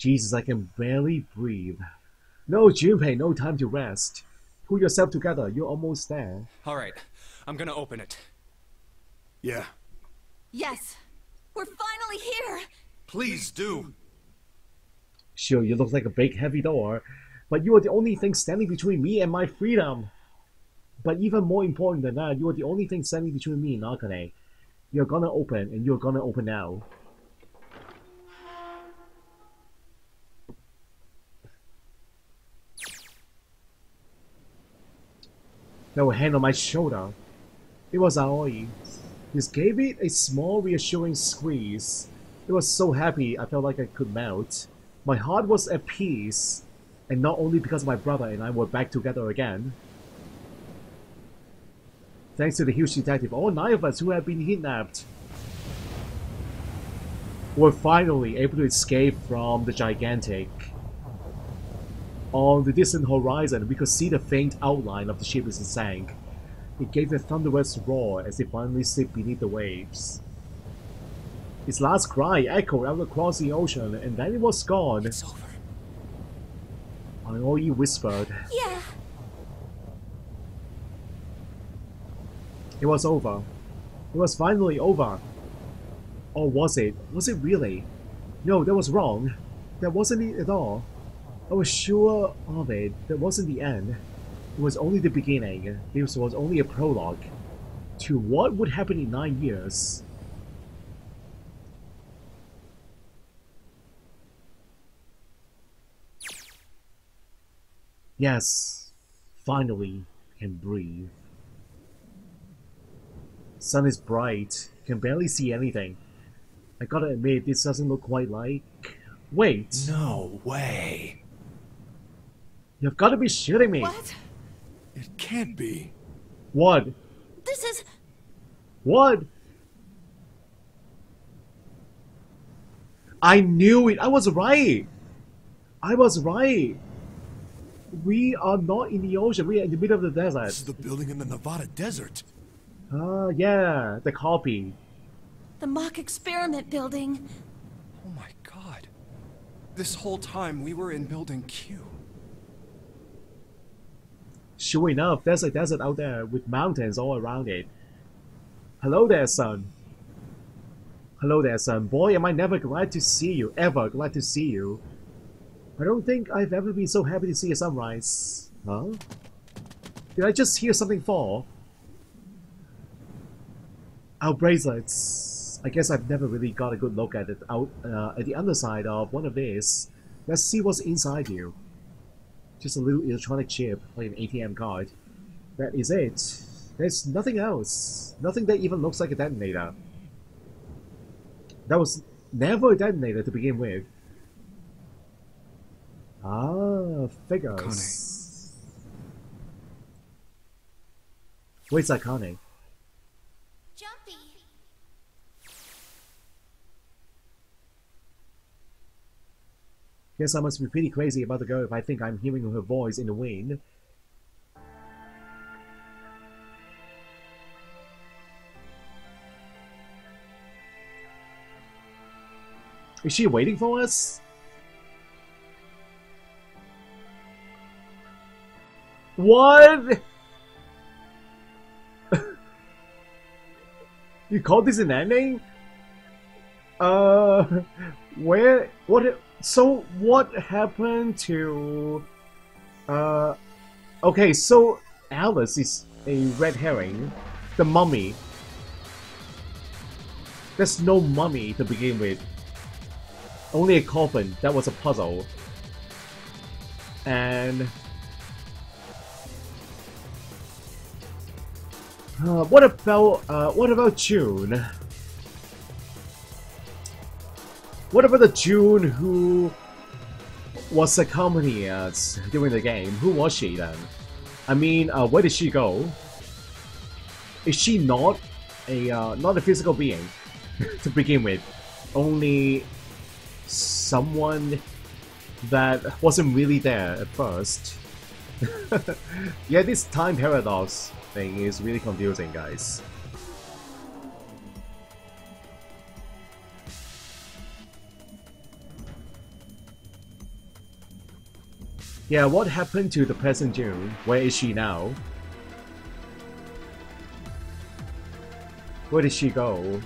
Jesus, I can barely breathe. No, Junpei, no time to rest. Pull yourself together, you're almost there. Alright, I'm gonna open it. Yeah. Yes! We're finally here! Please do. Sure, you look like a big heavy door, but you are the only thing standing between me and my freedom. But even more important than that, you are the only thing standing between me and Akane. You're gonna open, and you're gonna open now. No hand on my shoulder. It was Aoi. This gave it a small, reassuring squeeze. It was so happy I felt like I could melt. My heart was at peace, and not only because my brother and I were back together again. Thanks to the huge detective, all 9 of us who had been kidnapped were finally able to escape from the gigantic. On the distant horizon, we could see the faint outline of the ship as it sank. It gave a thunderous roar as it finally slipped beneath the waves. Its last cry echoed out across the ocean, and then it was gone. It's over. Aoi whispered. Yeah! It was over. It was finally over. Or was it? Was it really? No, that was wrong. That wasn't it at all. I was sure of it. That wasn't the end. It was only the beginning. This was only a prologue to what would happen in 9 years. Yes, finally can breathe. Sun is bright. Can barely see anything. I gotta admit, this doesn't look quite like... Wait! No way. You've gotta be shitting me! What? It can't be. What? This is... What? I knew it! I was right! I was right! We are not in the ocean, we are in the middle of the desert. This is the building in the Nevada desert. Yeah, the copy. the mock experiment building. Oh my god. This whole time we were in Building Q. Sure enough, there's a desert out there with mountains all around it. Hello there, son. Hello there, son. Boy, am I never glad to see you. Ever glad to see you. I don't think I've ever been so happy to see a sunrise. Huh? Did I just hear something fall? Our bracelets. I guess I've never really got a good look at it out at the underside of one of these. Let's see what's inside you. Just a little electronic chip, like an ATM card. That is it. There's nothing else. Nothing that even looks like a detonator. That was never a detonator to begin with. Ah, figures. Where's Akane? Jumpy. Guess I must be pretty crazy about the girl if I think I'm hearing her voice in the wind. Is she waiting for us? What? You call this an ending? Where? What? So, what happened to... Okay, so Alice is a red herring. The mummy. There's no mummy to begin with. Only a coffin. That was a puzzle. And... what about June? What about the June who was accompanying us during the game? Who was she then? I mean, where did she go? Is she not a physical being to begin with? Only someone that wasn't really there at first. Yeah, this time paradox thing is really confusing, guys. Yeah, what happened to the present June? Where is she now? Where did she go?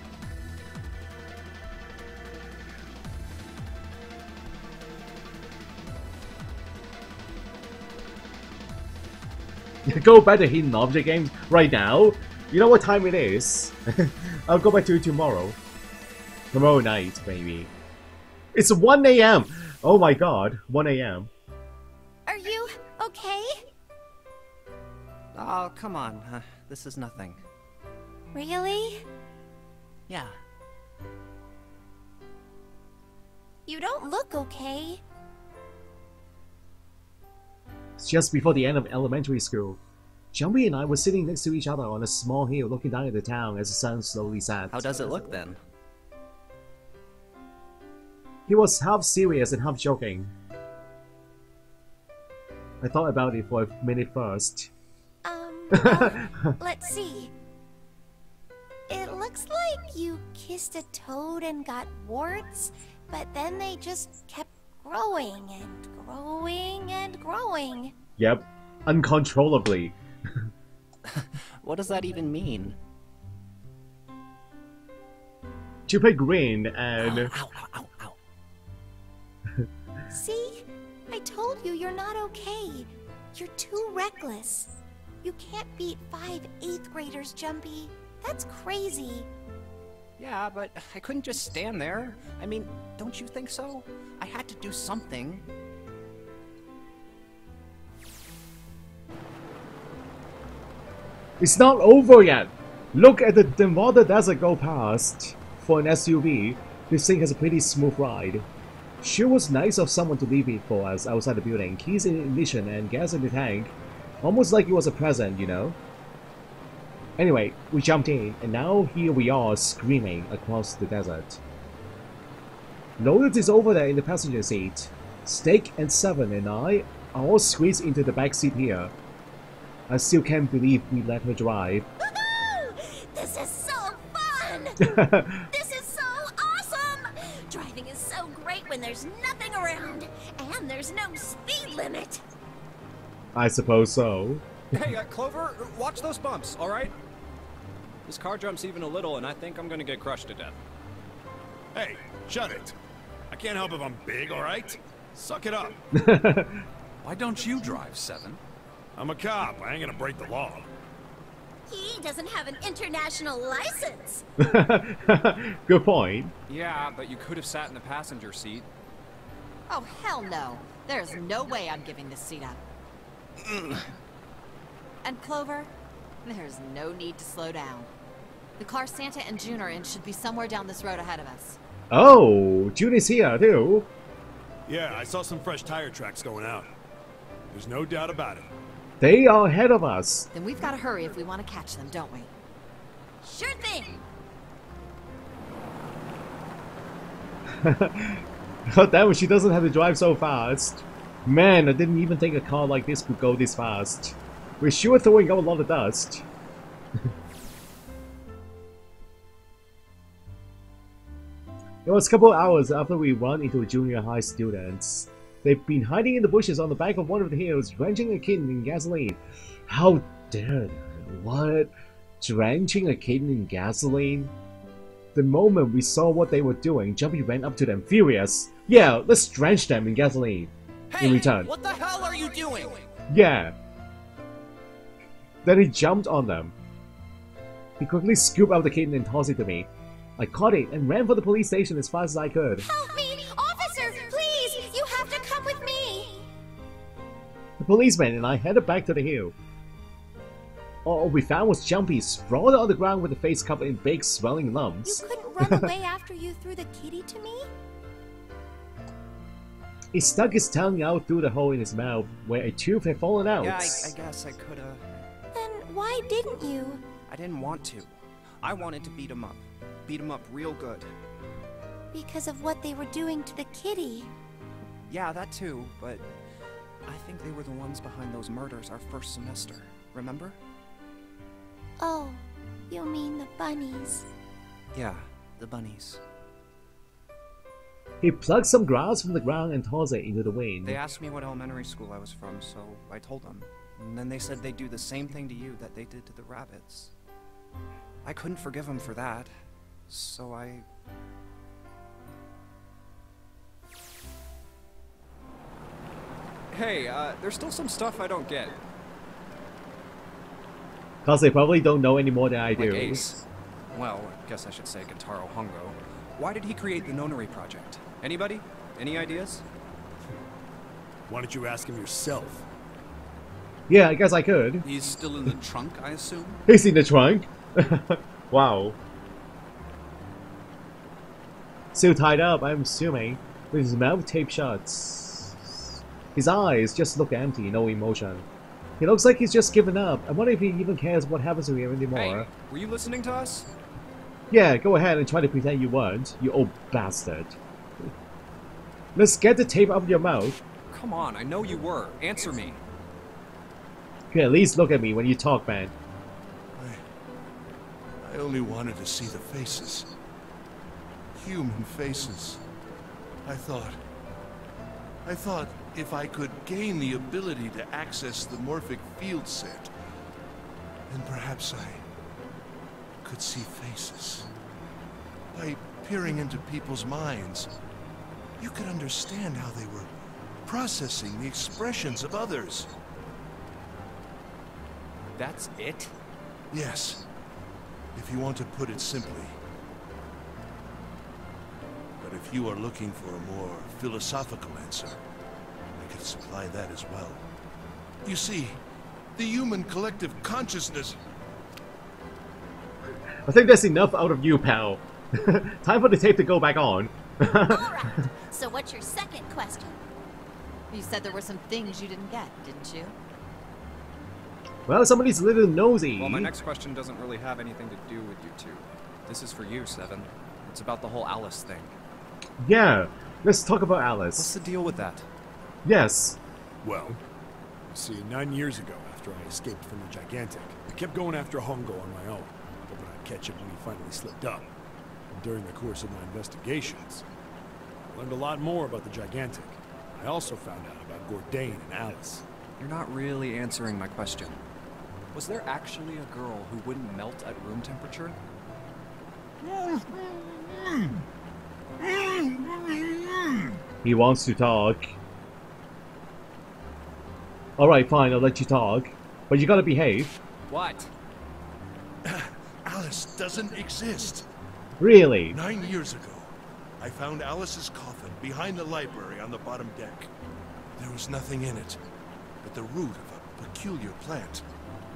Go back to hidden object games right now? You know what time it is? I'll go back to it tomorrow. Tomorrow night, maybe. It's 1 AM! Oh my god, 1 AM. Are you okay? Oh, come on. This is nothing. Really? Yeah. You don't look okay. It's just before the end of elementary school. Jumpy and I were sitting next to each other on a small hill looking down at the town as the sun slowly set. How does it look then? He was half serious and half joking. I thought about it for a minute first. Let's see. It looks like you kissed a toad and got warts, but then they just kept growing and growing and growing. Yep, uncontrollably. What does that even mean? Jumpy grinned and... Ow, ow, ow, ow. See? I told you you're not okay. You're too reckless. You can't beat 5 8th graders, Jumpy. That's crazy. Yeah, but I couldn't just stand there. I mean, don't you think so? I had to do something. It's not over yet! Look at the Nevada desert go past. For an SUV, this thing has a pretty smooth ride. Sure was nice of someone to leave it for us outside the building. Keys in ignition and gas in the tank. Almost like it was a present, you know? Anyway, we jumped in, and now here we are screaming across the desert. Lotus is over there in the passenger seat. Steak and Seven and I are all squeezed into the back seat here. I still can't believe we let her drive. Woohoo! This is so fun! This is so awesome! Driving is so great when there's nothing around, and there's no speed limit. I suppose so. Hey, Clover, watch those bumps, alright? This car jumps even a little, and I think I'm gonna get crushed to death. Hey, shut it. I can't help if I'm big, alright? Suck it up. Why don't you drive, Seven? I'm a cop. I ain't gonna break the law. He doesn't have an international license. Good point. Yeah, but you could have sat in the passenger seat. Oh, hell no. There's no way I'm giving this seat up. And Clover, there's no need to slow down. The car Santa and June are in should be somewhere down this road ahead of us. Oh, June is here too. Yeah, I saw some fresh tire tracks going out. There's no doubt about it. They are ahead of us. Then we've got to hurry if we want to catch them, don't we? Sure thing. God damn it, she doesn't have to drive so fast. Man, I didn't even think a car like this could go this fast. We're sure throwing out a lot of dust. It was a couple of hours after we run into junior high students. They've been hiding in the bushes on the back of one of the hills, drenching a kitten in gasoline. How dare they? What? Drenching a kitten in gasoline? The moment we saw what they were doing, Jumpy ran up to them, furious. Yeah, let's drench them in gasoline. Hey, In return. what the hell are you doing? Yeah. Then he jumped on them. He quickly scooped out the kitten and tossed it to me. I caught it and ran for the police station as fast as I could. Help me! Officer, please! You have to come with me! The policeman and I headed back to the hill. All we found was Jumpy sprawled on the ground with the face covered in big swelling You lumps. couldn't run away after you threw the kitty to me? He stuck his tongue out through the hole in his mouth where a tooth had fallen out. Yeah, I guess I could've... Then why didn't you? I didn't want to. I wanted to beat him up. Beat him up real good. Because of what they were doing to the kitty. Yeah, that too, but I think they were the ones behind those murders our first semester. Remember? Oh, you mean the bunnies. Yeah, the bunnies. He plucked some grass from the ground and tossed it into the wind. They asked me what elementary school I was from, so I told them. And then they said they'd do the same thing to you that they did to the rabbits. I couldn't forgive them for that, so I... Hey, there's still some stuff I don't get. Cause they probably don't know any more than I do. Like Ace. Well, I guess I should say Kentaro Hongo. Why did he create the Nonary project? Anybody? Any ideas? Why don't you ask him yourself? Yeah, I guess I could. He's still in the trunk, I assume? He's in the trunk. Wow. Still tied up, I'm assuming, with his mouth taped shut. His eyes just look empty, no emotion. He looks like he's just given up. I wonder if he even cares what happens to him anymore. Hey, were you listening to us? Yeah, go ahead and try to pretend you weren't, you old bastard. Let's get the tape out of your mouth. Come on, I know you were. Answer me. You can at least look at me when you talk, man. I only wanted to see the faces. Human faces. I thought if I could gain the ability to access the morphic field set, then perhaps I could see faces. By peering into people's minds, you could understand how they were processing the expressions of others. That's it? Yes, if you want to put it simply. But if you are looking for a more philosophical answer, I could supply that as well. You see, the human collective consciousness... I think that's enough out of you, pal. Time for the tape to go back on. Alright, so what's your second question? You said there were some things you didn't get, didn't you? Well, somebody's a little nosy. Well, my next question doesn't really have anything to do with you two. This is for you, Seven. It's about the whole Alice thing. Yeah, let's talk about Alice. What's the deal with that? Yes. Well, you see, 9 years ago, after I escaped from the Gigantic, I kept going after Hongo on my own, hoping I'd catch him when he finally slipped up. And during the course of my investigations, I learned a lot more about the Gigantic. I also found out about Gordain and Alice. You're not really answering my question. Was there actually a girl who wouldn't melt at room temperature? He wants to talk. Alright, fine, I'll let you talk. But you gotta behave. What? Alice doesn't exist. Really? 9 years ago, I found Alice's coffin behind the library on the bottom deck. There was nothing in it but the root of a peculiar plant.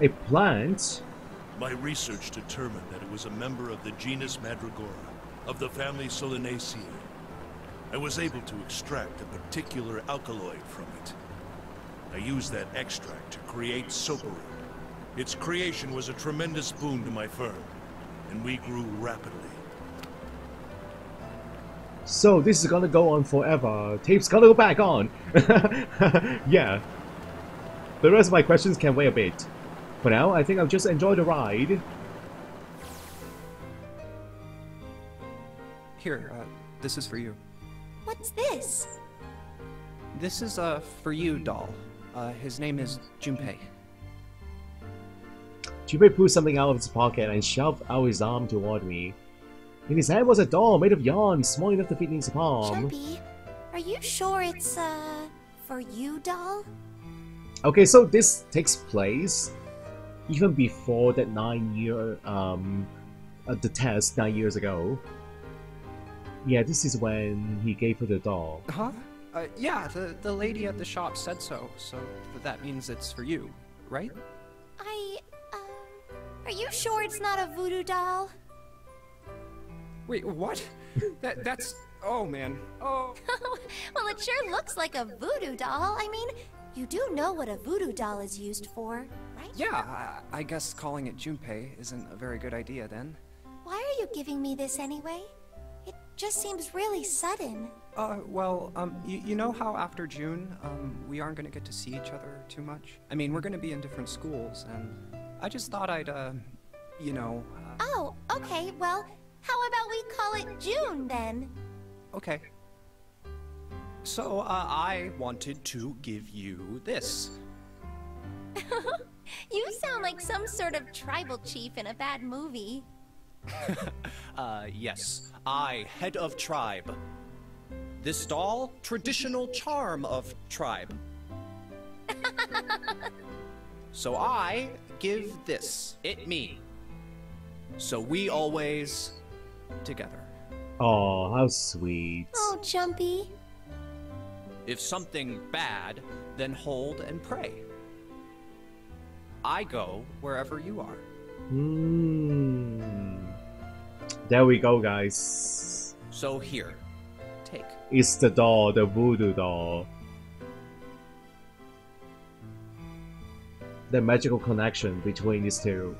A plant? My research determined that it was a member of the genus Mandragora, of the family Solanaceae. I was able to extract a particular alkaloid from it. I used that extract to create Soparu. Its creation was a tremendous boon to my firm, and we grew rapidly. So this is gonna go on forever. Tape's gonna go back on. Yeah. The rest of my questions can wait a bit. For now, I think I'll just enjoy the ride. Here, this is for you. What's this? This is a for you doll. His name is Junpei. Junpei pulled something out of his pocket and shoved out his arm toward me. In his hand was a doll made of yarn, small enough to fit in his palm. Chubby, are you sure it's, for you, doll? Okay, so this takes place even before that 9-year, the test 9 years ago. Yeah, this is when he gave her the doll. Huh? Yeah, the lady at the shop said so that means it's for you, right? Are you sure it's not a voodoo doll? Wait, what? That's... Oh, man. Oh. Well, it sure looks like a voodoo doll. I mean, you do know what a voodoo doll is used for, right? Yeah, I guess calling it Junpei isn't a very good idea then. Why are you giving me this anyway? It just seems really sudden. Well, you know how after June, we aren't gonna get to see each other too much? I mean, we're gonna be in different schools, and I just thought I'd, you know... Oh, okay, well, how about we call it June, then? Okay. So, I wanted to give you this. You sound like some sort of tribal chief in a bad movie. Yes. I, head of tribe. This doll, traditional charm of tribe. So I give this, it me. So we always together. Oh, how sweet. Oh, Jumpy. If something bad, then hold and pray. I go wherever you are. There we go, guys. So here, take. It's the doll, the voodoo doll. The magical connection between these two.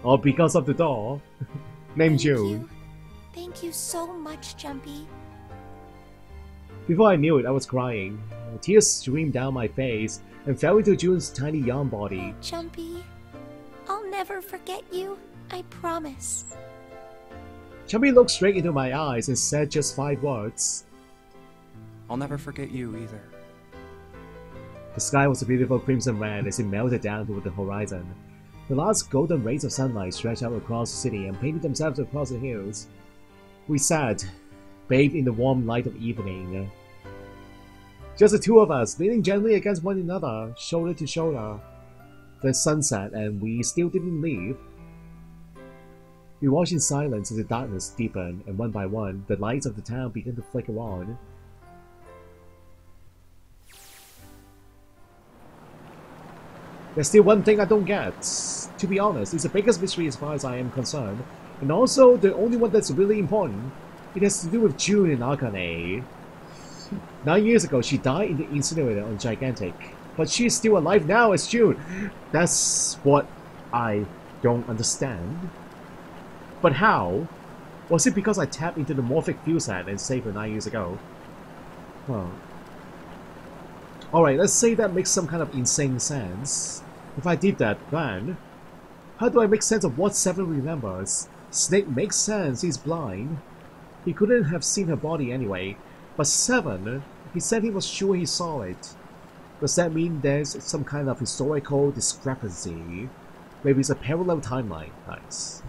All because of the doll. Named June. Thank you so much, Jumpy. Before I knew it, I was crying. Tears streamed down my face and fell into June's tiny young body. Oh, Jumpy. I'll never forget you. I promise. Jumpy looked straight into my eyes and said just 5 words. I'll never forget you either. The sky was a beautiful crimson red as it melted down toward the horizon. The last golden rays of sunlight stretched out across the city and painted themselves across the hills. We sat, bathed in the warm light of evening. Just the two of us, leaning gently against one another, shoulder to shoulder. The sun set and we still didn't leave. We watched in silence as the darkness deepened, and one by one, the lights of the town began to flicker on. There's still one thing I don't get. To be honest, it's the biggest mystery as far as I am concerned, and also the only one that's really important. It has to do with June and Akane. 9 years ago, she died in the incinerator on Gigantic, but she's still alive now as June. That's what I don't understand. But how? Was it because I tapped into the morphic fuel set and saved her 9 years ago? Well, alright, let's say that makes some kind of insane sense. If I did that, then how do I make sense of what Seven remembers? Snake makes sense, he's blind. He couldn't have seen her body anyway. But Seven, he said he was sure he saw it. Does that mean there's some kind of historical discrepancy? Maybe it's a parallel timeline, guys.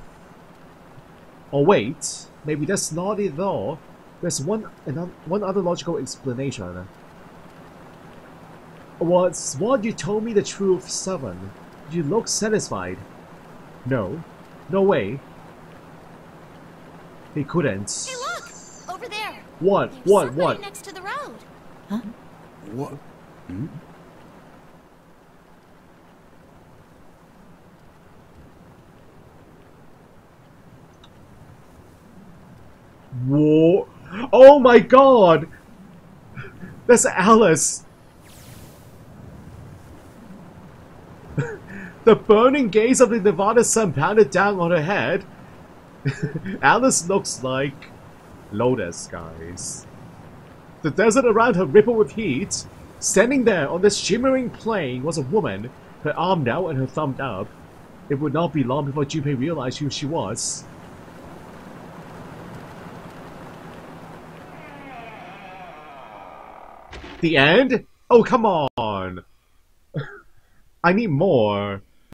Or wait, maybe that's not it at all. There's one other logical explanation. Was what you told me the truth, Seven? You look satisfied. No. No way. He couldn't. Hey, look! Over there! What? There's What? somebody What? next to the road. Huh? What? Hmm? Whoa! Oh my god! That's Alice! The burning gaze of the Nevada sun pounded down on her head. Alice looks like Lotus, guys. The desert around her rippled with heat. Standing there on this shimmering plain was a woman, her arm out and her thumb up. It would not be long before Junpei realized who she was. The end? Oh, come on! I need more.